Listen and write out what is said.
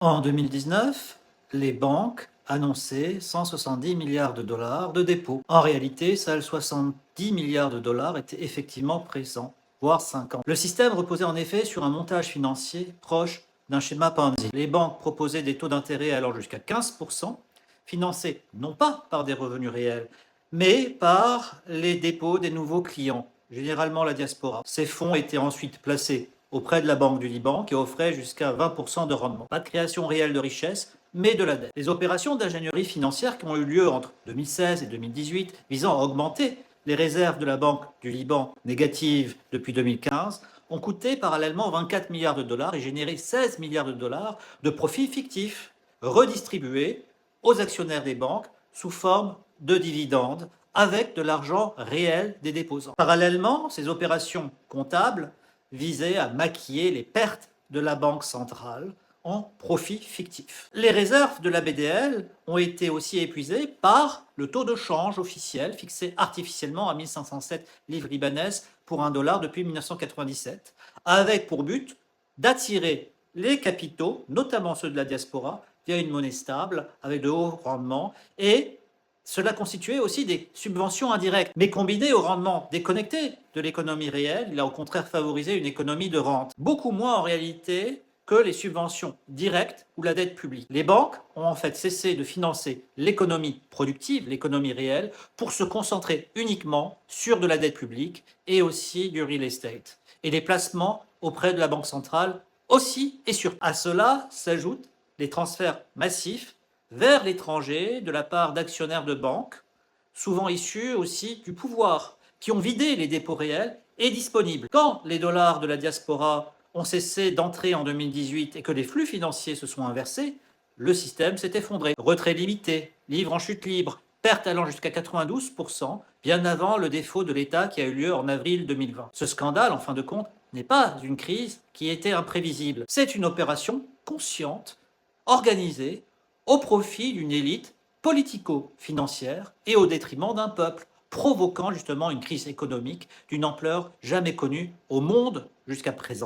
En 2019, les banques annonçaient 170 milliards de dollars de dépôts. En réalité, seuls 70 milliards de dollars étaient effectivement présents, voire 50. Le système reposait en effet sur un montage financier proche d'un schéma Ponzi. Les banques proposaient des taux d'intérêt allant jusqu'à 15%, financés non pas par des revenus réels, mais par les dépôts des nouveaux clients, généralement la diaspora. Ces fonds étaient ensuite placés auprès de la Banque du Liban qui offrait jusqu'à 20% de rendement. Pas de création réelle de richesse, mais de la dette. Les opérations d'ingénierie financière qui ont eu lieu entre 2016 et 2018 visant à augmenter les réserves de la Banque du Liban négatives depuis 2015 ont coûté parallèlement 24 milliards de dollars et généré 16 milliards de dollars de profits fictifs redistribués aux actionnaires des banques sous forme de dividendes avec de l'argent réel des déposants. Parallèlement, ces opérations comptables visaient à maquiller les pertes de la Banque centrale en profits fictifs. Les réserves de la BDL ont été aussi épuisées par le taux de change officiel fixé artificiellement à 1507 livres libanaises pour un dollar depuis 1997, avec pour but d'attirer les capitaux, notamment ceux de la diaspora, via une monnaie stable avec de hauts rendements et cela constituait aussi des subventions indirectes, mais combinées au rendement déconnecté de l'économie réelle, il a au contraire favorisé une économie de rente. Beaucoup moins en réalité que les subventions directes ou la dette publique. Les banques ont en fait cessé de financer l'économie productive, l'économie réelle, pour se concentrer uniquement sur de la dette publique et aussi du real estate. Et des placements auprès de la Banque centrale aussi et surtout. À cela s'ajoutent les transferts massifs vers l'étranger de la part d'actionnaires de banques, souvent issus aussi du pouvoir, qui ont vidé les dépôts réels et disponibles. Quand les dollars de la diaspora ont cessé d'entrer en 2018 et que les flux financiers se sont inversés, le système s'est effondré. Retrait limité, livre en chute libre, perte allant jusqu'à 92%, bien avant le défaut de l'État qui a eu lieu en avril 2020. Ce scandale, en fin de compte, n'est pas une crise qui était imprévisible. C'est une opération consciente, organisée, au profit d'une élite politico-financière et au détriment d'un peuple, provoquant justement une crise économique d'une ampleur jamais connue au monde jusqu'à présent.